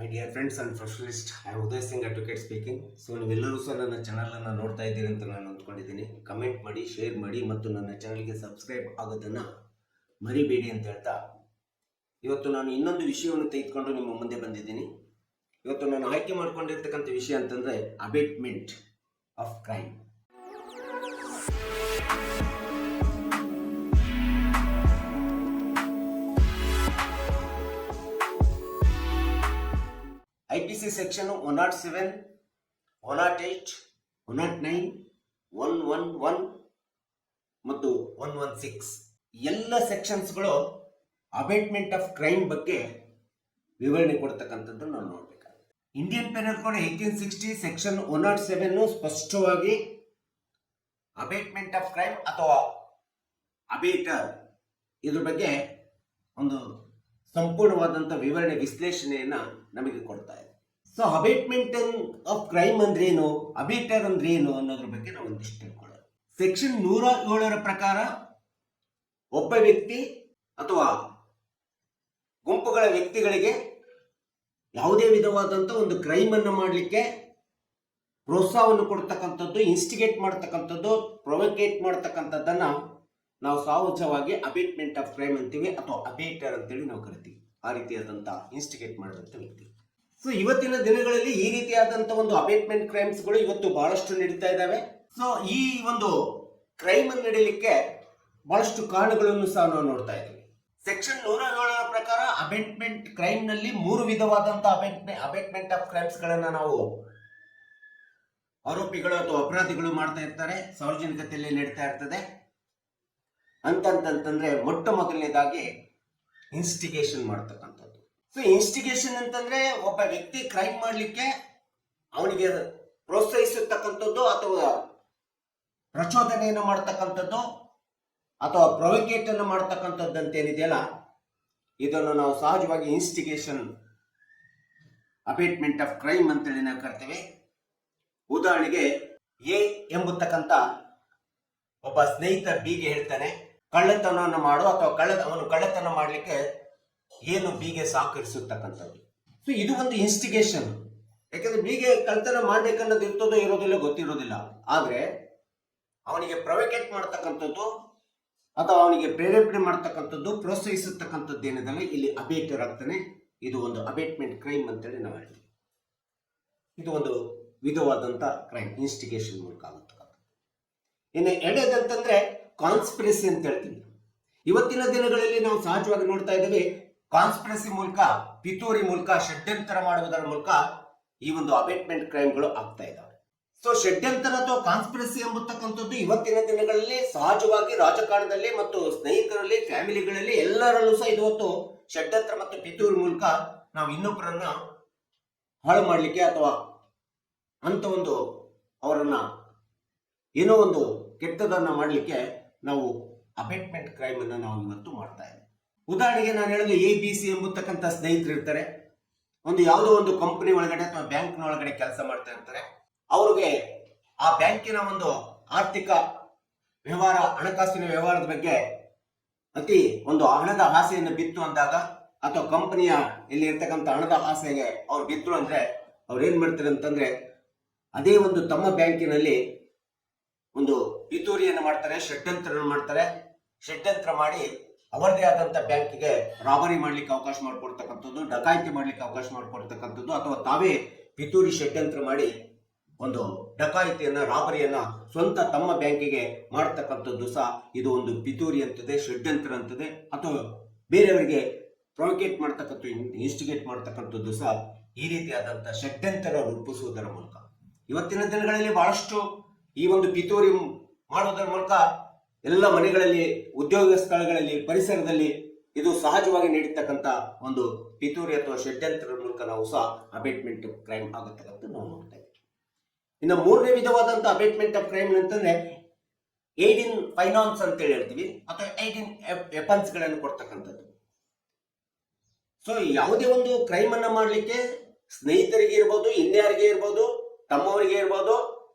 My dear friends and professionalist, I am Uday Singh advocate speaking. So ನೀವೆಲ್ಲರೂ ಸಹ ನನ್ನ ಚಾನಲನ್ನು ನೋಡ್ತಾ ಇದ್ದೀರಿ ಅಂತ ನಾನು ಅಂದ್ಕೊಂಡಿದ್ದೀನಿ. ಕಮೆಂಟ್ ಮಾಡಿ, ಶೇರ್ ಮಾಡಿ ಮತ್ತು ನನ್ನ ಚಾನಲ್ಗೆ ಸಬ್ಸ್ಕ್ರೈಬ್ ಆಗೋದನ್ನು ಮರಿಬೇಡಿ ಅಂತ ಹೇಳ್ತಾ, ಇವತ್ತು ನಾನು ಇನ್ನೊಂದು ವಿಷಯವನ್ನು ತೆಗೆದುಕೊಂಡು ನಿಮ್ಮ ಮುಂದೆ ಬಂದಿದ್ದೀನಿ. ಇವತ್ತು ನಾನು ಆಯ್ಕೆ ಮಾಡ್ಕೊಂಡಿರ್ತಕ್ಕಂಥ ವಿಷಯ ಅಂತಂದರೆ abetment of crime. IPC section 107, 108, 109, 111 ಮತ್ತು 116 ಎಲ್ಲ ಸೆಕ್ಷನ್ಸ್ಗಳು ಅಬೇಟ್ಮೆಂಟ್ ಆಫ್ ಕ್ರೈಮ್ ಬಗ್ಗೆ ವಿವರಣೆ ಕೊಡ್ತಕ್ಕಂಥದ್ದು ನಾವು ನೋಡಬೇಕಾಗುತ್ತೆ. ಇಂಡಿಯನ್ ಪೆನಲ್ ಕೋಡ್ 1860 ಸೆಕ್ಷನ್ 107 ಸ್ಪಷ್ಟವಾಗಿ ಅಬೇಟ್ಮೆಂಟ್ ಆಫ್ ಕ್ರೈಮ್ ಅಥವಾ ಅಬೇಟರ್ ಇದ್ರ ಬಗ್ಗೆ ಒಂದು ಸಂಪೂರ್ಣವಾದಂಥ ವಿವರಣೆ, ವಿಶ್ಲೇಷಣೆಯನ್ನ ನಮಗೆ ಕೊಡ್ತಾ ಇದೆ. ಸೊ ಅಬೇಟ್ಮೆಂಟ್ ಆಫ್ ಕ್ರೈಮ್ ಅಂದ್ರೆ ಏನು, ಅಬೇಟರ್ ಅಂದ್ರೆ ಏನು ಅನ್ನೋದ್ರ ಬಗ್ಗೆ ನಾವು ಒಂದಿಷ್ಟು ತಿಳ್ಕೊಳ್ಳೋಣ. ಸೆಕ್ಷನ್ 107 ಪ್ರಕಾರ ಒಬ್ಬ ವ್ಯಕ್ತಿ ಅಥವಾ ಗುಂಪುಗಳ ವ್ಯಕ್ತಿಗಳಿಗೆ ಯಾವುದೇ ವಿಧವಾದಂಥ ಒಂದು ಕ್ರೈಮ್ ಅನ್ನು ಮಾಡಲಿಕ್ಕೆ ಪ್ರೋತ್ಸಾಹವನ್ನು ಕೊಡ್ತಕ್ಕಂಥದ್ದು, ಇನ್ಸ್ಟಿಗೇಟ್ ಮಾಡ್ತಕ್ಕಂಥದ್ದು, ಪ್ರೊವೊಕೇಟ್ ಮಾಡ್ತಕ್ಕಂಥದ್ದನ್ನ ನಾವು ಸಹಜವಾಗಿ ಅಬೇಟ್ಮೆಂಟ್ ಆಫ್ ಕ್ರೈಮ್ ಅಂತೀವಿ ಅಥವಾ ಅಬೇಟರ್ ಅಂತೇಳಿ ನಾವು ಕರಿತೀವಿ. ಆ ರೀತಿಯಾದಂಥ ಇನ್ಸ್ಟಿಗೇಟ್ ಮಾಡಿದಂಥ ವ್ಯಕ್ತಿ. ಸೊ ಇವತ್ತಿನ ದಿನಗಳಲ್ಲಿ ಈ ರೀತಿಯಾದಂಥ ಒಂದು ಅಬೇಟ್ಮೆಂಟ್ ಕ್ರೈಮ್ಸ್ಗಳು ಇವತ್ತು ಬಹಳಷ್ಟು ನಡೀತಾ ಇದ್ದಾವೆ. ಸೊ ಈ ಒಂದು ಕ್ರೈಮ್ ಅನ್ನು ನಡೀಲಿಕ್ಕೆ ಬಹಳಷ್ಟು ಕಾರಣಗಳನ್ನು ಸಹ ನಾವು ನೋಡ್ತಾ ಇದ್ದೀವಿ. ಸೆಕ್ಷನ್ 107 ಪ್ರಕಾರ ಅಬೇಟ್ಮೆಂಟ್ ಕ್ರೈಮ್ ನಲ್ಲಿ 3 ವಿಧವಾದಂಥ ಅಬೇಟ್ಮೆಂಟ್ ಆಫ್ ಕ್ರೈಮ್ಸ್ ಗಳನ್ನ ನಾವು ಆರೋಪಿಗಳು ಅಥವಾ ಅಪರಾಧಿಗಳು ಮಾಡ್ತಾ ಇರ್ತಾರೆ, ಸಾರ್ವಜನಿಕತೆಯಲ್ಲಿ ನಡೀತಾ ಇರ್ತದೆ. ಅಂತಂತಂದ್ರೆ ಮೊಟ್ಟ ಮೊದಲನೇದಾಗಿ ಇನ್ಸ್ಟಿಗೇಷನ್ ಮಾಡ್ತಕ್ಕಂಥದ್ದು. ಸೊ ಇನ್ಸ್ಟಿಗೇಷನ್ ಅಂತಂದ್ರೆ ಒಬ್ಬ ವ್ಯಕ್ತಿ ಕ್ರೈಮ್ ಮಾಡಲಿಕ್ಕೆ ಅವನಿಗೆ ಪ್ರೋತ್ಸಾಹಿಸತಕ್ಕಂಥದ್ದು ಅಥವಾ ಪ್ರಚೋದನೆಯನ್ನು ಮಾಡ್ತಕ್ಕಂಥದ್ದು ಅಥವಾ ಪ್ರೊವೊಕೇಟ್ ಅನ್ನು ಮಾಡ್ತಕ್ಕಂಥದ್ದು ಅಂತೇನಿದೆಯಲ್ಲ, ಇದನ್ನು ನಾವು ಸಹಜವಾಗಿ ಇನ್ಸ್ಟಿಗೇಷನ್ ಅಬೇಟ್ಮೆಂಟ್ ಆಫ್ ಕ್ರೈಮ್ ಅಂತೇಳಿ ನಾವು ಕರಿತೇವೆ. ಉದಾಹರಣೆಗೆ ಎ ಎಂಬತಕ್ಕಂಥ ಒಬ್ಬ ಸ್ನೇಹಿತ ಬಿಗೆ ಹೇಳ್ತಾನೆ, ಕಳ್ಳತನವನ್ನು ಮಾಡು ಅಥವಾ ಅವನು ಕಳ್ಳತನ ಮಾಡಲಿಕ್ಕೆ ಏನು ಬಿಗೆ ಸಹಕರಿಸತಕ್ಕಂಥದ್ದು. ಸೊ ಇದು ಒಂದು ಇನ್ಸ್ಟಿಗೇಷನ್. ಯಾಕಂದ್ರೆ ಬಿಗೆ ಕಳ್ಳತನ ಮಾಡ್ಬೇಕನ್ನೋದು ಇರ್ತದೋ ಇರೋದಿಲ್ಲ ಗೊತ್ತಿರೋದಿಲ್ಲ. ಆದ್ರೆ ಅವನಿಗೆ ಪ್ರೊವೊಕೇಟ್ ಮಾಡ್ತಕ್ಕಂಥದ್ದು ಅಥವಾ ಅವನಿಗೆ ಪ್ರೇರೇಪಣೆ ಮಾಡ್ತಕ್ಕಂಥದ್ದು, ಪ್ರೋತ್ಸಾಹಿಸತಕ್ಕಂಥದ್ದು ಏನಿದಲ್ಲ, ಇಲ್ಲಿ ಅಬೇಟರ್ ಆಗ್ತಾನೆ. ಇದು ಒಂದು ಅಬೇಟ್ಮೆಂಟ್ ಕ್ರೈಮ್ ಅಂತೇಳಿ ನಾವು ಹೇಳ್ತೀವಿ. ಇದು ಒಂದು ವಿಧವಾದಂಥ ಕ್ರೈಮ್, ಇನ್ಸ್ಟಿಗೇಷನ್ ಮೂಲಕ ಆಗತಕ್ಕಂಥ. ಇನ್ನು ಎರಡೇದಂತಂದ್ರೆ ಕಾನ್ಸ್ಪಿರಸಿ ಅಂತ ಹೇಳ್ತೀವಿ. ಇವತ್ತಿನ ದಿನಗಳಲ್ಲಿ ನಾವು ಸಹಜವಾಗಿ ನೋಡ್ತಾ ಇದ್ದೇವೆ, ಕಾನ್ಸ್ಪಿರಸಿ ಮೂಲಕ, ಪಿತೂರಿ ಮೂಲಕ, ಷಡ್ಯಂತರ ಮಾಡುವುದರ ಮೂಲಕ ಈ ಒಂದು ಅಬೇಟ್ಮೆಂಟ್ ಕ್ರೈಮ್ಗಳು ಆಗ್ತಾ ಇದ್ದಾವೆ. ಸೊ ಷಡ್ಯಂತರ ಅಥವಾ ಕಾನ್ಸ್ಪಿರಸಿ ಎಂಬತಕ್ಕಂಥದ್ದು ಇವತ್ತಿನ ದಿನಗಳಲ್ಲಿ ಸಹಜವಾಗಿ ರಾಜಕಾರಣದಲ್ಲಿ ಮತ್ತು ಸ್ನೇಹಿತರಲ್ಲಿ, ಫ್ಯಾಮಿಲಿಗಳಲ್ಲಿ ಎಲ್ಲರಲ್ಲೂ ಸಹ ಇವತ್ತು ಷಡ್ಯಂತ್ರ ಮತ್ತು ಪಿತೂರಿ ಮೂಲಕ ನಾವು ಇನ್ನೊಬ್ಬರನ್ನ ಹಾಳು ಮಾಡಲಿಕ್ಕೆ ಅಥವಾ ಅಂತ ಒಂದು ಅವರನ್ನ ಏನೋ ಒಂದು ಕೆಟ್ಟದನ್ನ ಮಾಡಲಿಕ್ಕೆ ನಾವು ಅಬೇಟ್ಮೆಂಟ್ ಕ್ರೈಮ್ ಅನ್ನು ನಾವು ಇವತ್ತು ಮಾಡ್ತಾ ಇದ್ದೇವೆ. ಉದಾಹರಣೆಗೆ ನಾನು ಹೇಳಿದ ABC ಎಂಬತಕ್ಕಂಥ ಸ್ನೇಹಿತರು ಇರ್ತಾರೆ. ಒಂದು ಯಾವುದೋ ಒಂದು ಕಂಪನಿ ಒಳಗಡೆ ಅಥವಾ ಬ್ಯಾಂಕ್ನ ಒಳಗಡೆ ಕೆಲಸ ಮಾಡ್ತಾ ಇರ್ತಾರೆ. ಅವ್ರಿಗೆ ಆ ಬ್ಯಾಂಕಿನ ಒಂದು ಆರ್ಥಿಕ ವ್ಯವಹಾರ, ಹಣಕಾಸಿನ ವ್ಯವಹಾರದ ಬಗ್ಗೆ ಅತಿ ಒಂದು ಹಣದ ಆಸೆಯನ್ನು ಬಿತ್ತು ಅಂದಾಗ, ಅಥವಾ ಕಂಪನಿಯ ಇಲ್ಲಿ ಇರ್ತಕ್ಕಂಥ ಹಣದ ಆಸೆಗೆ ಅವ್ರು ಬಿದ್ರು ಅಂದ್ರೆ ಅವ್ರು ಏನ್ ಮಾಡ್ತಾರೆ ಅಂತಂದ್ರೆ, ಅದೇ ಒಂದು ತಮ್ಮ ಬ್ಯಾಂಕಿನಲ್ಲಿ ಒಂದು ಪಿತೂರಿಯನ್ನು ಮಾಡ್ತಾರೆ, ಷಡ್ಯಂತ್ರ ಮಾಡ್ತಾರೆ. ಷಡ್ಯಂತ್ರ ಮಾಡಿ ಅವರದೇ ಆದಂತ ಬ್ಯಾಂಕಿಗೆ ರಾಬರಿ ಮಾಡ್ಲಿಕ್ಕೆ ಅವಕಾಶ ಮಾಡಿಕೊಡ್ತಕ್ಕಂಥದ್ದು, ಡಕಾಯಿತಿ ಮಾಡ್ಲಿಕ್ಕೆ ಅವಕಾಶ ಮಾಡಿಕೊಡ್ತಕ್ಕಂಥದ್ದು, ಅಥವಾ ತಾವೇ ಪಿತೂರಿ ಷಡ್ಯಂತ್ರ ಮಾಡಿ ಒಂದು ಡಕಾಯಿತಿಯನ್ನ, ರಾಬರಿಯನ್ನ ಸ್ವಂತ ತಮ್ಮ ಬ್ಯಾಂಕಿಗೆ ಮಾಡ್ತಕ್ಕಂಥದ್ದು ಸಹ ಇದು ಒಂದು ಪಿತೂರಿ ಅಂತದೆ, ಷಡ್ಯಂತ್ರ ಅಂತದೆ. ಅಥವಾ ಬೇರೆಯವರಿಗೆ ಪ್ರೊವೊಕೇಟ್ ಮಾಡ್ತಕ್ಕಂಥ, ಇನ್ಸ್ಟಿಗೇಟ್ ಮಾಡ್ತಕ್ಕಂಥದ್ದು ಸಹ ಈ ರೀತಿಯಾದಂಥ ಷಡ್ಯಂತರ ರೂಪಿಸುವುದರ ಮೂಲಕ ಇವತ್ತಿನ ದಿನಗಳಲ್ಲಿ ಬಹಳಷ್ಟು ಈ ಒಂದು ಪಿತೂರಿ ಮಾಡೋದರ ಮೂಲಕ ಎಲ್ಲ ಮನೆಗಳಲ್ಲಿ, ಉದ್ಯೋಗ ಸ್ಥಳಗಳಲ್ಲಿ, ಪರಿಸರದಲ್ಲಿ ಇದು ಸಹಜವಾಗಿ ನಡೀತಕ್ಕಂಥ ಒಂದು ಪಿತೂರಿ ಅಥವಾ ಷಡ್ಯಂತ್ರದ ಮೂಲಕ ನಾವು ಸಹ ಅಬೇಟ್ಮೆಂಟ್ ಕ್ರೈಮ್ ಆಗತಕ್ಕಂಥ ನಾವು ನೋಡ್ತಾ ಇದ್ದೀವಿ. ಇನ್ನು ಮೂರನೇ ವಿಧವಾದಂಥ ಅಬೇಟ್ಮೆಂಟ್ ಆಫ್ ಕ್ರೈಮ್ ಅಂತಂದ್ರೆ ಏಡ್ ಇನ್ ಫೈನಾನ್ಸ್ ಅಂತೇಳಿ ಹೇಳ್ತೀವಿ, ಅಥವಾ ಏಡ್ ಇನ್ ವೆಪನ್ಸ್ ಗಳನ್ನು ಕೊಡ್ತಕ್ಕಂಥದ್ದು. ಸೊ ಯಾವುದೇ ಒಂದು ಕ್ರೈಮ್ ಅನ್ನ ಮಾಡಲಿಕ್ಕೆ ಸ್ನೇಹಿತರಿಗೆ ಇರ್ಬೋದು, ಇನ್ಯಾರಿಗೆ ಇರ್ಬೋದು, ತಮ್ಮವರಿಗೆ ಇರ್ಬೋದು,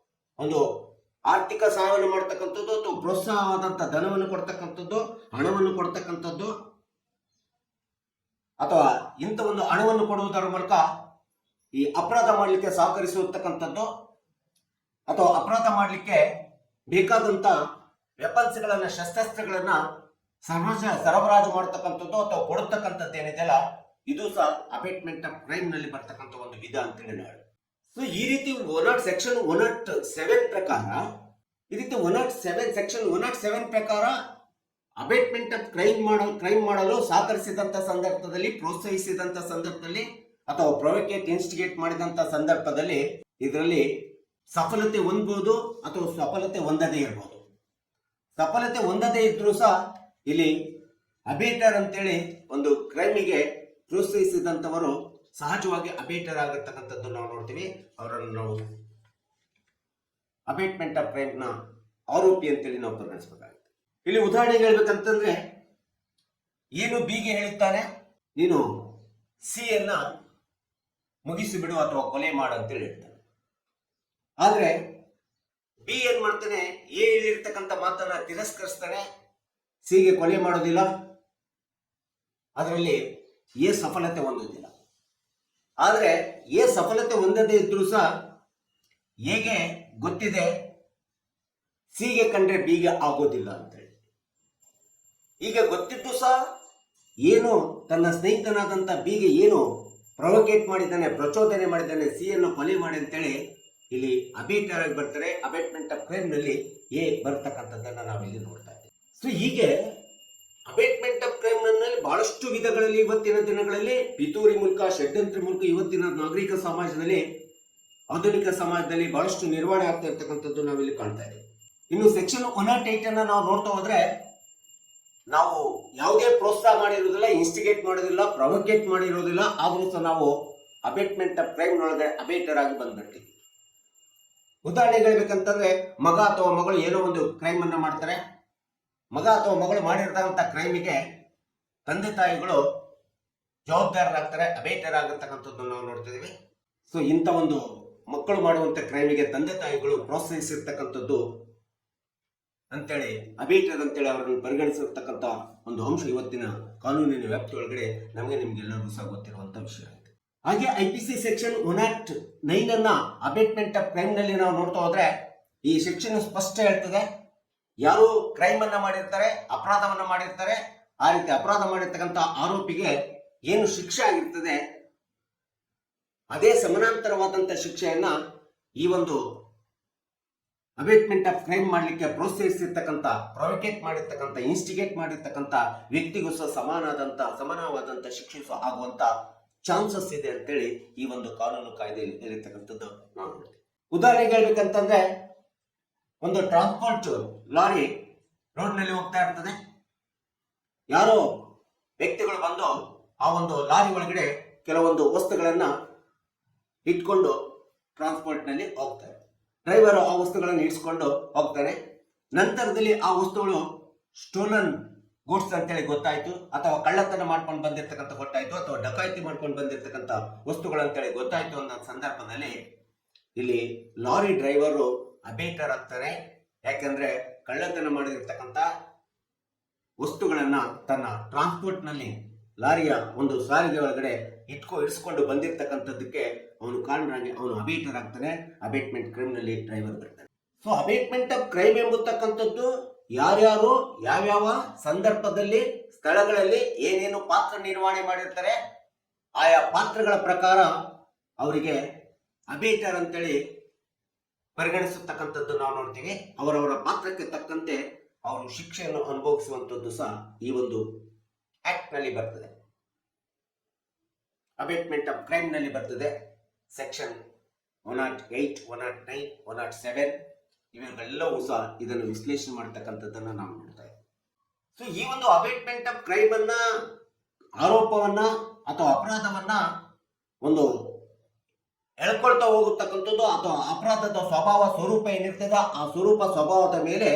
ಒಂದು ಆರ್ಥಿಕ ಸಹಾಯವನ್ನು ಮಾಡ್ತಕ್ಕಂಥದ್ದು ಅಥವಾ ಪ್ರೋತ್ಸಾಹವಾದಂಥ ಧನವನ್ನು ಕೊಡ್ತಕ್ಕಂಥದ್ದು, ಹಣವನ್ನು ಕೊಡ್ತಕ್ಕಂಥದ್ದು, ಅಥವಾ ಇಂಥ ಒಂದು ಹಣವನ್ನು ಕೊಡುವುದರ ಮೂಲಕ ಈ ಅಪರಾಧ ಮಾಡಲಿಕ್ಕೆ ಸಹಕರಿಸಿರ್ತಕ್ಕಂಥದ್ದು ಅಥವಾ ಅಪರಾಧ ಮಾಡಲಿಕ್ಕೆ ಬೇಕಾದಂತ ವೆಪನ್ಸ್ಗಳನ್ನ ಶಸ್ತ್ರಾಸ್ತ್ರಗಳನ್ನ ಸರಬರಾಜು ಮಾಡತಕ್ಕಂಥದ್ದು ಅಥವಾ ಕೊಡತಕ್ಕಂಥದ್ದು ಏನಿದೆಯಲ್ಲ ಇದು ಸಹ ಅಬೇಟ್ಮೆಂಟ್ ಆಫ್ ಕ್ರೈಮ್ ನಲ್ಲಿ ಬರ್ತಕ್ಕಂಥ ಒಂದು ವಿಧ ಅಂತೇಳಿ ಹೇಳಿ. ಸೊ ಈ ರೀತಿ ಸೆಕ್ಷನ್ 107 ಪ್ರಕಾರ ಈ ರೀತಿ ಸೆಕ್ಷನ್ 107 ಪ್ರಕಾರ ಅಬೇಟ್ಮೆಂಟ್ ಆಫ್ ಕ್ರೈಮ್ ಮಾಡಲು ಸಹಕರಿಸಿದಂತ ಸಂದರ್ಭದಲ್ಲಿ, ಪ್ರೋತ್ಸಾಹಿಸಿದಂತ ಸಂದರ್ಭದಲ್ಲಿ ಅಥವಾ ಪ್ರೊವೋಕೇಟ್ ಇನ್ಸ್ಟಿಗೇಟ್ ಮಾಡಿದಂತ ಸಂದರ್ಭದಲ್ಲಿ ಇದರಲ್ಲಿ ಸಫಲತೆ ಹೊಂದಬಹುದು ಅಥವಾ ಸಫಲತೆ ಹೊಂದದೇ ಇರಬಹುದು. ಸಫಲತೆ ಹೊಂದದೇ ಇದ್ರೂ ಸಹ ಇಲ್ಲಿ ಅಬೇಟರ್ ಅಂತೇಳಿ ಒಂದು ಕ್ರೈಮಿಗೆ ಪ್ರೋತ್ಸಾಹಿಸಿದಂತವರು ಸಹಜವಾಗಿ ಅಬೇಟರ್ ಆಗಿರ್ತಕ್ಕಂಥದ್ದು ನಾವು ನೋಡ್ತೀವಿ. ಅವರನ್ನು ನಾವು ಅಬೇಟ್ಮೆಂಟ್ ಆಫ್ ಕ್ರೈಮ್ ನ ಆರೋಪಿ ಅಂತೇಳಿ ನಾವು ಪರಿಗಣಿಸಬೇಕಾಗುತ್ತೆ. ಇಲ್ಲಿ ಉದಾಹರಣೆಗೆ ಹೇಳ್ಬೇಕಂತಂದ್ರೆ, ಏನು ಬಿಗೆ ಹೇಳುತ್ತಾನೆ, ನೀನು ಸಿ ಯನ್ನ ಮುಗಿಸಿಬಿಡು ಅಥವಾ ಕೊಲೆ ಮಾಡು ಅಂತೇಳಿ ಹೇಳ್ತಾನೆ. ಆದ್ರೆ ಬಿ ಏನ್ ಮಾಡ್ತಾನೆ, ಎ ಹೇಳಿರ್ತಕ್ಕಂಥ ಮಾತನ್ನ ತಿರಸ್ಕರಿಸ್ತಾನೆ, ಸಿಗೆ ಕೊಲೆ ಮಾಡೋದಿಲ್ಲ. ಅದರಲ್ಲಿ ಎ ಸಫಲತೆ ಹೊಂದೋದಿಲ್ಲ. ಆದ್ರೆ ಎ ಸಫಲತೆ ಹೊಂದದೇ ಇದ್ರೂ ಸಹ ಎಗೆ ಗೊತ್ತಿದೆ ಸಿಗೆ ಕಂಡ್ರೆ ಬಿಗೆ ಆಗೋದಿಲ್ಲ ಅಂತೇಳಿ. ಈಗ ಗೊತ್ತಿದ್ದು ಸಹ ಏನು ತನ್ನ ಸ್ನೇಹಿತನಾದಂತ ಬಿಗೆ ಏನು ಪ್ರೊವೋಕೇಟ್ ಮಾಡಿದ್ದಾನೆ, ಪ್ರಚೋದನೆ ಮಾಡಿದ್ದಾನೆ, ಸಿ ಅನ್ನು ಕೊಲೆ ಮಾಡಿ ಅಂತೇಳಿ ಇಲ್ಲಿ ಅಬೇಟರ್ ಆಗಿ ಬರ್ತಾರೆ. ಅಬೇಟ್ಮೆಂಟ್ ಆಫ್ ಕ್ರೈಮ್ ನಲ್ಲಿ ಎ ಬರ್ತಕ್ಕಂಥದ್ದನ್ನ ನಾವಿಲ್ಲಿ ನೋಡ್ತಾ ಇದ್ದೀವಿ. ಸೊ ಹೀಗೆ ಅಬೇಟ್ಮೆಂಟ್ ಆಫ್ ಕ್ರೈಮ್ ನಲ್ಲಿ ಬಹಳಷ್ಟು ವಿಧಗಳಲ್ಲಿ ಇವತ್ತಿನ ದಿನಗಳಲ್ಲಿ ಪಿತೂರಿ ಮೂಲಕ, ಷಡ್ಯಂತ್ರ ಮೂಲಕ ಇವತ್ತಿನ ನಾಗರಿಕ ಸಮಾಜದಲ್ಲಿ, ಆಧುನಿಕ ಸಮಾಜದಲ್ಲಿ ಬಹಳಷ್ಟು ನಿರ್ವಹಣೆ ಆಗ್ತಾ ಇರ್ತಕ್ಕಂಥದ್ದು ನಾವಿಲ್ಲಿ ಕಾಣ್ತಾ ಇದ್ದೀವಿ. ಇನ್ನು ಸೆಕ್ಷನ್ 108 ಅನ್ನ ನಾವು ನೋಡ್ತಾ ಹೋದ್ರೆ, ನಾವು ಯಾವುದೇ ಪ್ರೋತ್ಸಾಹ ಮಾಡಿರೋದಿಲ್ಲ, ಇನ್ಸ್ಟಿಗೇಟ್ ಮಾಡೋದಿಲ್ಲ, ಪ್ರೊವೋಕೇಟ್ ಮಾಡಿರೋದಿಲ್ಲ, ಆದ್ರೂ ಸಹ ನಾವು ಅಬೇಟ್ಮೆಂಟ್ ಆಫ್ ಕ್ರೈಮ್ ಒಳಗೆ ಅಬೇಟರ್ ಆಗಿ ಬಂದ್ಬಿಡ್ತೀವಿ. ಉದಾಹರಣೆಗೆ ಹೇಳ್ಬೇಕಂತಂದ್ರೆ, ಮಗ ಅಥವಾ ಮಗಳು ಏನೋ ಒಂದು ಕ್ರೈಮ್ ಅನ್ನ ಮಾಡ್ತಾರೆ. ಮಗ ಅಥವಾ ಮಗಳು ಮಾಡಿರ್ತಕ್ಕಂಥ ಕ್ರೈಮಿಗೆ ತಂದೆ ತಾಯಿಗಳು ಜವಾಬ್ದಾರರಾಗ್ತಾರೆ, ಅಬೇಟರ್ ಆಗಿರ್ತಕ್ಕಂಥದ್ದು ನಾವು ನೋಡ್ತಿದ್ದೀವಿ. ಸೊ ಇಂಥ ಒಂದು ಮಕ್ಕಳು ಮಾಡುವಂತ ಕ್ರೈಮಿಗೆ ತಂದೆ ತಾಯಿಗಳು ಪ್ರೋತ್ಸಾಹಿಸಿರ್ತಕ್ಕಂಥದ್ದು ಅಂತೇಳಿ ಅಬೇಟರ್ ಅಂತೇಳಿ ಅವರನ್ನು ಪರಿಗಣಿಸಿರ್ತಕ್ಕಂಥ ಒಂದು ಅಂಶ ಇವತ್ತಿನ ಕಾನೂನಿನ ವ್ಯಾಪ್ತಿ ಒಳಗಡೆ ನಿಮ್ಗೆಲ್ಲರಿಗೂ ಸಹ ಗೊತ್ತಿರುವಂತ ವಿಷಯ ಆಗಿದೆ. ಹಾಗೆ IPC ಸೆಕ್ಷನ್ 109 ಅನ್ನ ಅಬೇಟ್ಮೆಂಟ್ ಆಫ್ ಕ್ರೈಮ್ ನಲ್ಲಿ ನಾವು ನೋಡ್ತಾ ಹೋದ್ರೆ, ಈ ಸೆಕ್ಷನ್ ಸ್ಪಷ್ಟ ಹೇಳ್ತದೆ, ಯಾರು ಕ್ರೈಮ್ ಅನ್ನ ಮಾಡಿರ್ತಾರೆ, ಅಪರಾಧವನ್ನ ಮಾಡಿರ್ತಾರೆ, ಆ ರೀತಿ ಅಪರಾಧ ಮಾಡಿರ್ತಕ್ಕಂಥ ಆರೋಪಿಗೆ ಏನು ಶಿಕ್ಷೆ ಆಗಿರ್ತದೆ ಅದೇ ಸಮಾನಾಂತರವಾದಂತ ಶಿಕ್ಷೆಯನ್ನ ಈ ಒಂದು ಅಬೇಟ್ಮೆಂಟ್ ಆಫ್ ಕ್ರೈಮ್ ಮಾಡಲಿಕ್ಕೆ ಪ್ರೋತ್ಸಾಹಿಸಿರ್ತಕ್ಕಂಥ, ಪ್ರೊವೋಕೇಟ್ ಮಾಡಿರ್ತಕ್ಕಂಥ, ಇನ್ಸ್ಟಿಗೇಟ್ ಮಾಡಿರ್ತಕ್ಕಂಥ ವ್ಯಕ್ತಿಗೂ ಸಹ ಸಮಾನವಾದಂತ ಶಿಕ್ಷೆ ಸಹ ಆಗುವಂತ ಚಾನ್ಸಸ್ ಇದೆ ಅಂತೇಳಿ ಈ ಒಂದು ಕಾನೂನು ಕಾಯ್ದೆಯಲ್ಲಿ ಇರತಕ್ಕಂಥದ್ದು ನಾವು ನೋಡ್ತೀವಿ. ಉದಾಹರಣೆಗೆ ಹೇಳ್ಬೇಕಂತಂದ್ರೆ, ಒಂದು ಟ್ರಾನ್ಸ್ಪೋರ್ಟ್ ಲಾರಿ ರೋಡ್ ನಲ್ಲಿ ಹೋಗ್ತಾ ಇರ್ತದೆ. ಯಾರೋ ವ್ಯಕ್ತಿಗಳು ಬಂದು ಆ ಒಂದು ಲಾರಿ ಒಳಗಡೆ ಕೆಲವೊಂದು ವಸ್ತುಗಳನ್ನ ಇಟ್ಕೊಂಡು ಟ್ರಾನ್ಸ್ಪೋರ್ಟ್ ನಲ್ಲಿ ಹೋಗ್ತಾರೆ. ಡ್ರೈವರ್ ಆ ವಸ್ತುಗಳನ್ನು ಇಡ್ಸ್ಕೊಂಡು ಹೋಗ್ತಾನೆ. ನಂತರದಲ್ಲಿ ಆ ವಸ್ತುಗಳು ಸ್ಟೋಲನ್ ಗೂಡ್ಸ್ ಅಂತೇಳಿ ಗೊತ್ತಾಯ್ತು, ಅಥವಾ ಕಳ್ಳತನ ಮಾಡ್ಕೊಂಡು ಬಂದಿರ್ತಕ್ಕಂಥ ಗೊತ್ತಾಯ್ತು, ಅಥವಾ ಡಕಾಯಿತಿ ಮಾಡ್ಕೊಂಡು ಬಂದಿರ್ತಕ್ಕಂಥ ವಸ್ತುಗಳು ಅಂತೇಳಿ ಗೊತ್ತಾಯ್ತು ಅನ್ನೋ ಸಂದರ್ಭದಲ್ಲಿ ಇಲ್ಲಿ ಲಾರಿ ಡ್ರೈವರು ಅಬೇಟರ್ ಆಗ್ತಾರೆ. ಯಾಕಂದ್ರೆ ಕಳ್ಳತನ ಮಾಡಿರ್ತಕ್ಕಂಥ ವಸ್ತುಗಳನ್ನ ತನ್ನ ಟ್ರಾನ್ಸ್ಪೋರ್ಟ್ ನಲ್ಲಿ ಲಾರಿಯ ಒಂದು ಸಾರಿಗೆ ಒಳಗಡೆ ಇಡ್ಸ್ಕೊಂಡು ಬಂದಿರ್ತಕ್ಕಂಥದ್ದಕ್ಕೆ ಅವನು ಕಾರಣರಾಗಿ ಅವನು ಅಬೇಟರ್ ಆಗ್ತಾನೆ. ಅಬೇಟ್ಮೆಂಟ್ ಕ್ರೈಮ್ ನಲ್ಲಿ ಡ್ರೈವರ್ ಬರ್ತಾನೆ. ಸೊ ಅಬೇಟ್ಮೆಂಟ್ ಆಫ್ ಕ್ರೈಮ್ ಎಂಬತಕ್ಕಂಥದ್ದು ಯಾರ್ಯಾರು ಯಾವ್ಯಾವ ಸಂದರ್ಭದಲ್ಲಿ, ಸ್ಥಳಗಳಲ್ಲಿ ಏನೇನು ಪಾತ್ರ ನಿರ್ವಹಣೆ ಮಾಡಿರ್ತಾರೆ, ಆಯಾ ಪಾತ್ರಗಳ ಪ್ರಕಾರ ಅವರಿಗೆ ಅಬೇಟರ್ ಅಂತೇಳಿ ಪರಿಗಣಿಸತಕ್ಕಂಥದ್ದು ನಾವು ನೋಡ್ತೀವಿ. ಅವರವರ ಪಾತ್ರಕ್ಕೆ ತಕ್ಕಂತೆ ಅವರು ಶಿಕ್ಷೆಯನ್ನು ಅನುಭವಿಸುವಂಥದ್ದು ಸಹ ಈ ಒಂದು ಆಕ್ಟ್ ನಲ್ಲಿ ಬರ್ತದೆ, ಅಬೇಟ್ಮೆಂಟ್ ಆಫ್ ಕ್ರೈಮ್ ನಲ್ಲಿ ಬರ್ತದೆ. ಸೆಕ್ಷನ್ 108, 109, 107 ಇವೆಲ್ಲವೂ ಸಹ ಇದನ್ನು ವಿಶ್ಲೇಷಣೆ ಮಾಡತಕ್ಕಂಥದ್ದನ್ನ ನಾವು ನೋಡ್ತಾ ಇದ್ದೀವಿ. ಸೊ ಈ ಒಂದು ಅಬೇಟ್ಮೆಂಟ್ ಆಫ್ ಕ್ರೈಮ್ ಅನ್ನ, ಆರೋಪವನ್ನ ಅಥವಾ ಅಪರಾಧವನ್ನ ಒಂದು ಎಳ್ಕೊಳ್ತಾ ಹೋಗತಕ್ಕಂಥದ್ದು ಅಥವಾ ಅಪರಾಧದ ಸ್ವಭಾವ ಸ್ವರೂಪ ಏನಿರ್ತದ ಆ ಸ್ವರೂಪ ಸ್ವಭಾವದ ಮೇಲೆ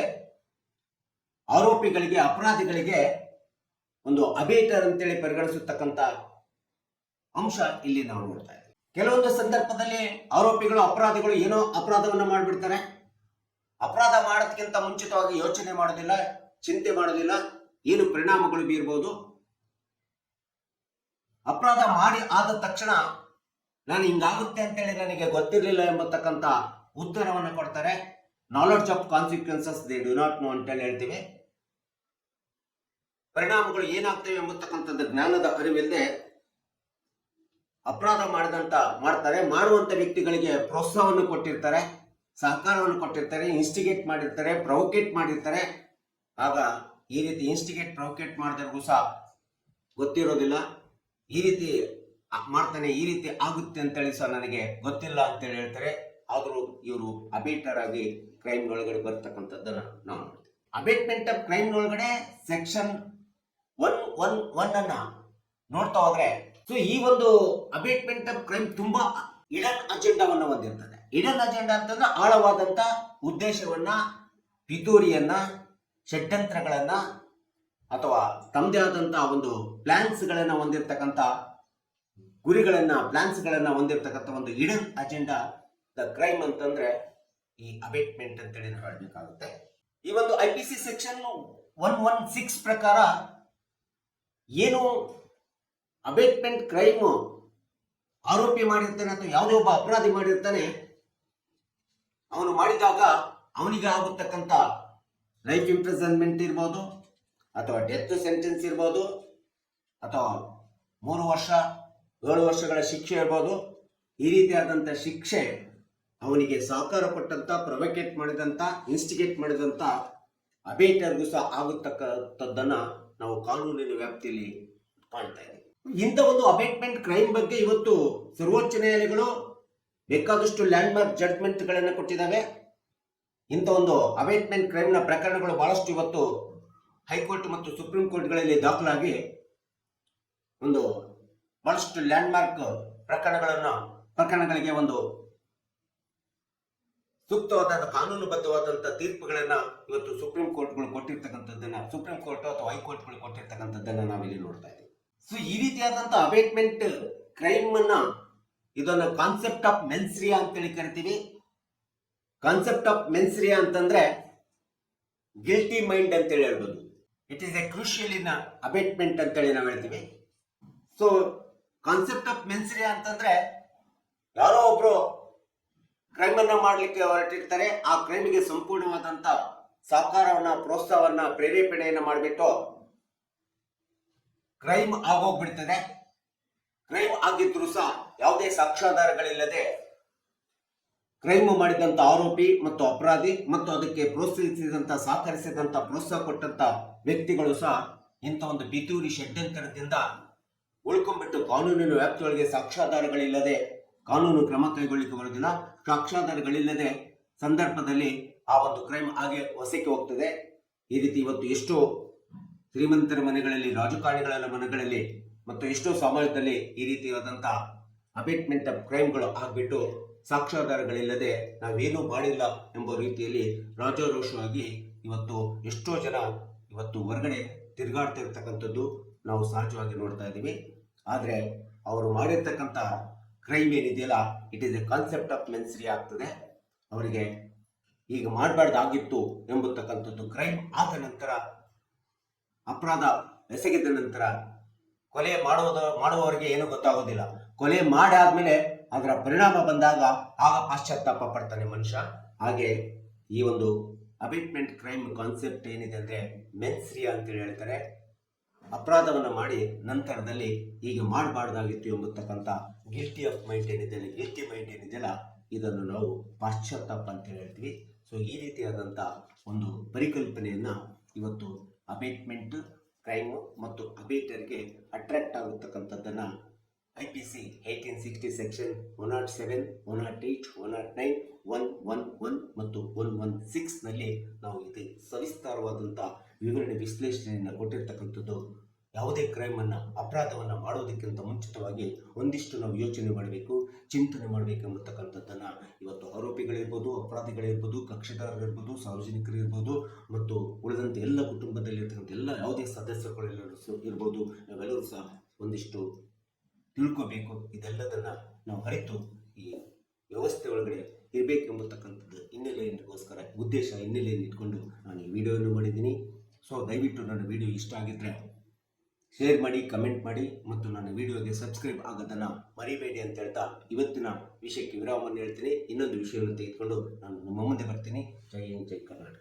ಆರೋಪಿಗಳಿಗೆ, ಅಪರಾಧಿಗಳಿಗೆ ಒಂದು ಅಬೇಟರ್ ಅಂತೇಳಿ ಪರಿಗಣಿಸತಕ್ಕಂಥ ಅಂಶ ಇಲ್ಲಿ ನಾವು ನೋಡ್ತಾ ಇದ್ದೀವಿ. ಕೆಲವೊಂದು ಸಂದರ್ಭದಲ್ಲಿ ಆರೋಪಿಗಳು, ಅಪರಾಧಿಗಳು ಏನೋ ಅಪರಾಧವನ್ನ ಮಾಡಿಬಿಡ್ತಾರೆ. ಅಪರಾಧ ಮಾಡೋದಕ್ಕಿಂತ ಮುಂಚಿತವಾಗಿ ಯೋಚನೆ ಮಾಡೋದಿಲ್ಲ, ಚಿಂತೆ ಮಾಡೋದಿಲ್ಲ, ಏನು ಪರಿಣಾಮಗಳು ಬೀರಬಹುದು. ಅಪರಾಧ ಮಾಡಿ ಆದ ತಕ್ಷಣ ನಾನು ಹಿಂಗಾಗುತ್ತೆ ಅಂತೇಳಿ ನನಗೆ ಗೊತ್ತಿರಲಿಲ್ಲ ಎಂಬತಕ್ಕಂಥ ಉತ್ತರವನ್ನು ಕೊಡ್ತಾರೆ. Knowledge of consequences they do not know ಅಂತೇಳಿ ಹೇಳ್ತೀವಿ. ಪರಿಣಾಮಗಳು ಏನಾಗ್ತವೆ ಎಂಬತಕ್ಕಂಥದ್ದು ಜ್ಞಾನದ ಅರಿವಿಲ್ಲದೆ ಅಪರಾಧ ಮಾಡ್ತಾರೆ. ಮಾಡುವಂತ ವ್ಯಕ್ತಿಗಳಿಗೆ ಪ್ರೋತ್ಸಾಹವನ್ನು ಕೊಟ್ಟಿರ್ತಾರೆ, ಸಹಕಾರವನ್ನು ಕೊಟ್ಟಿರ್ತಾರೆ, ಇನ್ಸ್ಟಿಗೇಟ್ ಮಾಡಿರ್ತಾರೆ, ಪ್ರೊವೋಕೇಟ್ ಮಾಡಿರ್ತಾರೆ. ಆಗ ಈ ರೀತಿ ಇನ್ಸ್ಟಿಗೇಟ್ ಪ್ರೊವೋಕೇಟ್ ಮಾಡಿದವ್ರಿಗೂ ಸಹ ಗೊತ್ತಿರೋದಿಲ್ಲ, ಈ ರೀತಿ ಮಾಡ್ತಾನೆ, ಈ ರೀತಿ ಆಗುತ್ತೆ ಅಂತೇಳಿ ಸಹ ನನಗೆ ಗೊತ್ತಿಲ್ಲ ಅಂತೇಳಿ ಹೇಳ್ತಾರೆ. ಆದರೂ ಇವರು ಅಬೇಟರ್ ಆಗಿ ಕ್ರೈಮ್ ಒಳಗಡೆ ಬರ್ತಕ್ಕಂಥದ್ದನ್ನ ನಾವು ನೋಡ್ತೀವಿ. ಅಬೇಟ್ಮೆಂಟ್ ಆಫ್ ಕ್ರೈಮ್ ಒಳಗಡೆ ಸೆಕ್ಷನ್ 111 ಅನ್ನ ನೋಡ್ತಾ ಹೋದ್ರೆ, ಸೊ ಈ ಒಂದು ಅಬೇಟ್ಮೆಂಟ್ ಆಫ್ ಕ್ರೈಮ್ ತುಂಬಾ ಇಡನ್ ಅಜೆಂಡಾವನ್ನು ಹೊಂದಿರ್ತದೆ. ಇಡನ್ ಅಜೆಂಡಾ ಅಂತಂದ್ರೆ ಆಳವಾದಂತ ಉದ್ದೇಶವನ್ನ, ಪಿತೂರಿಯನ್ನ, ಷಡ್ಯಂತ್ರಗಳನ್ನ ಅಥವಾ ತಮ್ಮದೇ ಆದಂತ ಒಂದು ಪ್ಲಾನ್ಸ್ ಗಳನ್ನ ಹೊಂದಿರತಕ್ಕಂತ ಗುರಿಗಳನ್ನ, ಪ್ಲಾನ್ಸ್ ಗಳನ್ನ ಹೊಂದಿರತಕ್ಕಂತ ಒಂದು ಇಡನ್ ಅಜೆಂಡಾ ದ ಕ್ರೈಮ್ ಅಂತಂದ್ರೆ ಈ ಅಬೇಟ್ಮೆಂಟ್ ಅಂತೇಳಿ ನಾವು ಹೇಳಬೇಕಾಗುತ್ತೆ. ಈ ಒಂದು IPC ಸೆಕ್ಷನ್ 116 ಪ್ರಕಾರ ಏನು ಅಬೇಟ್ಮೆಂಟ್ ಕ್ರೈಮ್ ಆರೋಪಿ ಮಾಡಿರ್ತಾನೆ ಅಥವಾ ಯಾವುದೇ ಒಬ್ಬ ಅಪರಾಧಿ ಮಾಡಿರ್ತಾನೆ, ಅವನು ಮಾಡಿದಾಗ ಅವನಿಗೆ ಆಗತಕ್ಕಂತ ಲೈಫ್ ಇಂಪ್ರಿಸನ್ಮೆಂಟ್ ಇರ್ಬೋದು, ಅಥವಾ ಡೆತ್ ಸೆಂಟೆನ್ಸ್ ಇರ್ಬೋದು, ಅಥವಾ 3 ವರ್ಷ 7 ವರ್ಷಗಳ ಶಿಕ್ಷೆ ಇರ್ಬೋದು. ಈ ರೀತಿಯಾದಂಥ ಶಿಕ್ಷೆ ಅವನಿಗೆ ಸಹಕಾರ ಕೊಟ್ಟಂತ, ಪ್ರೊವೋಕೇಟ್ ಮಾಡಿದಂತ, ಇನ್ಸ್ಟಿಗೇಟ್ ಮಾಡಿದಂತ ಅಬೇಟರ್ಗೂ ಸಹ ಆಗತಕ್ಕಂಥದ್ದನ್ನ ನಾವು ಕಾನೂನಿನ ವ್ಯಾಪ್ತಿಯಲ್ಲಿ ಕಾಣ್ತಾ ಇದ್ದೀವಿ. ಇಂಥ ಒಂದು ಅಬೇಟ್ಮೆಂಟ್ ಕ್ರೈಮ್ ಬಗ್ಗೆ ಇವತ್ತು ಸರ್ವೋಚ್ಚ ನ್ಯಾಯಾಲಯಗಳು ಬೇಕಾದಷ್ಟು ಲ್ಯಾಂಡ್ ಮಾರ್ಕ್ ಜಡ್ಜ್ಮೆಂಟ್ ಗಳನ್ನ ಕೊಟ್ಟಿದ್ದಾವೆ. ಇಂಥ ಒಂದು ಅಬೇಟ್ಮೆಂಟ್ ಕ್ರೈಮ್ ನ ಪ್ರಕರಣಗಳು ಬಹಳಷ್ಟು ಇವತ್ತು ಹೈಕೋರ್ಟ್ ಮತ್ತು ಸುಪ್ರೀಂ ಕೋರ್ಟ್ಗಳಲ್ಲಿ ದಾಖಲಾಗಿ ಒಂದು ಬಹಳಷ್ಟು ಲ್ಯಾಂಡ್ ಮಾರ್ಕ್ ಪ್ರಕರಣಗಳಿಗೆ ಒಂದು ಸೂಕ್ತವಾದ ಕಾನೂನುಬದ್ಧವಾದಂತ ತೀರ್ಪುಗಳನ್ನ ಇವತ್ತು ಸುಪ್ರೀಂ ಕೋರ್ಟ್ಗಳು ಕೊಟ್ಟಿರ್ತಕ್ಕಂಥದ್ದನ್ನ, ಸುಪ್ರೀಂ ಕೋರ್ಟ್ ಅಥವಾ ಹೈಕೋರ್ಟ್ಗಳು ಕೊಟ್ಟಿರ್ತಕ್ಕಂಥದ್ದನ್ನ ನಾವಿಲ್ಲಿ ನೋಡ್ತಾ ಇದ್ದೀವಿ. ಸೊ ಈ ರೀತಿಯಾದಂತ ಅಬೇಟ್ಮೆಂಟ್ ಕ್ರೈಮ್ ಅನ್ನ ಇದನ್ನ ಕಾನ್ಸೆಪ್ಟ್ ಆಫ್ ಮೆನ್ಸ್ರಿಯಾ ಅಂತೇಳಿ ಕರಿತೀವಿ. ಕಾನ್ಸೆಪ್ಟ್ ಆಫ್ ಮೆನ್ಸ್ರಿಯಾ ಅಂತಂದ್ರೆ ಗಿಲ್ಟಿ ಮೈಂಡ್ ಅಂತೇಳಿ ಹೇಳ್ಬೋದು. It is A crucial in abetment ಅಂತೇಳಿ ನಾವು ಹೇಳ್ತೀವಿ. ಸೊ ಕಾನ್ಸೆಪ್ಟ್ ಆಫ್ ಮೆನ್ಸ್ರಿಯಾ ಅಂತಂದ್ರೆ ಯಾರೋ ಒಬ್ರು ಕ್ರೈಮ್ ಅನ್ನ ಮಾಡ್ಲಿಕ್ಕೆ ಹೊರಟಿರ್ತಾರೆ, ಆ ಕ್ರೈಮ್ಗೆ ಸಂಪೂರ್ಣವಾದಂತ ಸಹಕಾರವನ್ನ, ಪ್ರೋತ್ಸಾಹವನ್ನ, ಪ್ರೇರೇಪಣೆಯನ್ನ ಮಾಡಿಬಿಟ್ಟು ಕ್ರೈಮ್ ಆಗೋಗ್ಬಿಡ್ತದೆ. ಕ್ರೈಮ್ ಆಗಿದ್ರು ಸಹ ಯಾವುದೇ ಸಾಕ್ಷ್ಯಾಧಾರಗಳಿಲ್ಲದೆ ಕ್ರೈಮ್ ಮಾಡಿದಂತ ಆರೋಪಿ ಮತ್ತು ಅಪರಾಧಿ ಮತ್ತು ಅದಕ್ಕೆ ಪ್ರೋತ್ಸಾಹಿಸಿದಂತ, ಸಹಕರಿಸಿದಂತ, ಪ್ರೋತ್ಸಾಹ ಕೊಟ್ಟಂತ ವ್ಯಕ್ತಿಗಳು ಸಹ ಇಂಥ ಒಂದು ಪಿತೂರಿ ಷಡ್ಯಂತ್ರದಿಂದ ಉಳ್ಕೊಂಡ್ಬಿಟ್ಟು ಕಾನೂನಿನ ವ್ಯಾಪ್ತಿಯೊಳಗೆ ಸಾಕ್ಷ್ಯಾಧಾರಗಳಿಲ್ಲದೆ ಕಾನೂನು ಕ್ರಮ ಕೈಗೊಳ್ಳಿಕ್ಕೆ ಬರುವುದಿಲ್ಲ. ಸಾಕ್ಷ್ಯಾಧಾರಗಳಿಲ್ಲದೆ ಸಂದರ್ಭದಲ್ಲಿ ಆ ಒಂದು ಕ್ರೈಮ್ ಹಾಗೆ ಹೊಸಕ್ಕೆ ಹೋಗ್ತದೆ. ಈ ರೀತಿ ಇವತ್ತು ಎಷ್ಟೋ ಶ್ರೀಮಂತರ ಮನೆಗಳಲ್ಲಿ, ರಾಜಕಾರಣಿಗಳ ಮನೆಗಳಲ್ಲಿ ಮತ್ತು ಎಷ್ಟೋ ಸಮಾಜದಲ್ಲಿ ಈ ರೀತಿಯಾದಂಥ ಅಬೇಟ್ಮೆಂಟ್ ಆಫ್ ಕ್ರೈಮ್ಗಳು ಆಗ್ಬಿಟ್ಟು ಸಾಕ್ಷ್ಯಾಧಾರಗಳಿಲ್ಲದೆ ನಾವೇನೂ ಮಾಡಿಲ್ಲ ಎಂಬ ರೀತಿಯಲ್ಲಿ ರಾಜಾರೋಷವಾಗಿ ಇವತ್ತು ಎಷ್ಟೋ ಜನ ಇವತ್ತು ಹೊರಗಡೆ ತಿರುಗಾಡ್ತಾ ಇರ್ತಕ್ಕಂಥದ್ದು ನಾವು ಸಹಜವಾಗಿ ನೋಡ್ತಾ ಇದ್ದೀವಿ. ಆದರೆ ಅವರು ಮಾಡಿರ್ತಕ್ಕಂಥ ಕ್ರೈಮ್ ಏನಿದೆಯಲ್ಲ, it is a concept of mens rea ಆಗ್ತದೆ. ಅವರಿಗೆ ಈಗ ಮಾಡಬಾರ್ದಾಗಿತ್ತು ಎಂಬತಕ್ಕಂಥದ್ದು ಕ್ರೈಮ್ ಆದ ನಂತರ, ಅಪರಾಧ ಎಸಗಿದ ನಂತರ ಕೊಲೆ ಮಾಡುವವರಿಗೆ ಏನು ಗೊತ್ತಾಗೋದಿಲ್ಲ. ಕೊಲೆ ಮಾಡಾದ್ಮೇಲೆ ಅದರ ಪರಿಣಾಮ ಬಂದಾಗ ಆಗ ಪಾಶ್ಚಾತ್ತಾಪ ಪಡ್ತಾನೆ ಮನುಷ್ಯ. ಹಾಗೆ ಈ ಒಂದು ಅಬೇಟ್ಮೆಂಟ್ ಕ್ರೈಮ್ ಕಾನ್ಸೆಪ್ಟ್ ಏನಿದೆ ಅಂದ್ರೆ ಮೆನ್ಸ್ರಿಯಾ ಅಂತೇಳಿ ಹೇಳ್ತಾರೆ. ಅಪರಾಧವನ್ನ ಮಾಡಿ ನಂತರದಲ್ಲಿ ಈಗ ಮಾಡಬಾರ್ದಾಗಿತ್ತು ಎಂಬತಕ್ಕಂಥ ಗಿಲ್ಟಿ ಮೈಂಡ್ ಏನಿದೆಯಲ್ಲ, ಇದನ್ನು ನಾವು ಪಾಶ್ಚಾತ್ತಾಪ ಅಂತ ಹೇಳ್ತೀವಿ. ಸೊ ಈ ರೀತಿಯಾದಂಥ ಒಂದು ಪರಿಕಲ್ಪನೆಯನ್ನ ಇವತ್ತು ಅಬೇಟ್ಮೆಂಟ್ ಕ್ರೈಮ್ ಮತ್ತು ಅಬೇಟರ್ಗೆ ಅಟ್ರಾಕ್ಟ್ ಆಗುತ್ತಕ್ಕಂಥದ್ದನ್ನ IPC 1860 ಸೆಕ್ಷನ್ 107, 108, 109, 111 ಮತ್ತು 116 ನಲ್ಲಿ ನಾವು ಇದು ಸವಿಸ್ತಾರವಾದಂಥ ವಿವರಣೆ, ವಿಶ್ಲೇಷಣೆಯನ್ನು ಕೊಟ್ಟಿರ್ತಕ್ಕಂಥದ್ದು. ಯಾವುದೇ ಕ್ರೈಮ್ ಅನ್ನ, ಅಪರಾಧವನ್ನ ಮಾಡೋದಕ್ಕಿಂತ ಮುಂಚಿತವಾಗಿ ಒಂದಿಷ್ಟು ನಾವು ಯೋಚನೆ ಮಾಡಬೇಕು, ಚಿಂತನೆ ಮಾಡಬೇಕು ಎಂಬತಕ್ಕಂಥದ್ದನ್ನ ಇವತ್ತು ಆರೋಪಿಗಳಿರ್ಬೋದು, ಅಪರಾಧಿಗಳಿರ್ಬೋದು, ಕಕ್ಷಿದಾರರಿರ್ಬೋದು, ಸಾರ್ವಜನಿಕರಿರ್ಬೋದು ಮತ್ತು ಉಳಿದಂತೆ ಎಲ್ಲ ಕುಟುಂಬದಲ್ಲಿ ಇರ್ತಕ್ಕಂಥ ಎಲ್ಲ ಯಾವುದೇ ಸದಸ್ಯರುಗಳೆಲ್ಲರೂ ಇರ್ಬೋದು, ನಾವೆಲ್ಲರೂ ಸಹ ಒಂದಿಷ್ಟು ತಿಳ್ಕೋಬೇಕು. ಇದೆಲ್ಲದನ್ನ ನಾವು ಅರಿತು ಈ ವ್ಯವಸ್ಥೆ ಒಳಗಡೆ ಇರಬೇಕೆಂಬತಕ್ಕಂಥದ್ದು ಹಿನ್ನೆಲೆಯನ್ನು ಇಟ್ಕೊಂಡು ನಾನು ಈ ವಿಡಿಯೋವನ್ನು ಮಾಡಿದ್ದೀನಿ. ಸೊ ದಯವಿಟ್ಟು ನನ್ನ ವಿಡಿಯೋ ಇಷ್ಟ ಆಗಿದ್ರೆ ಶೇರ್ ಮಾಡಿ, ಕಮೆಂಟ್ ಮಾಡಿ ಮತ್ತು ನನ್ನ ವಿಡಿಯೋಗೆ ಸಬ್ಸ್ಕ್ರೈಬ್ ಆಗೋದನ್ನು ಮರಿಬೇಡಿ ಅಂತ ಹೇಳ್ತಾ ಇವತ್ತಿನ ವಿಷಯಕ್ಕೆ ವಿರಾಮವನ್ನು ಹೇಳ್ತೀನಿ. ಇನ್ನೊಂದು ವಿಷಯವನ್ನು ತೆಗೆದುಕೊಂಡು ನಾನು ನಮ್ಮ ಮುಂದೆ ಬರ್ತೀನಿ. ಜೈ ಹಿಂದ್, ಜೈ ಕರ್ನಾಟಕ.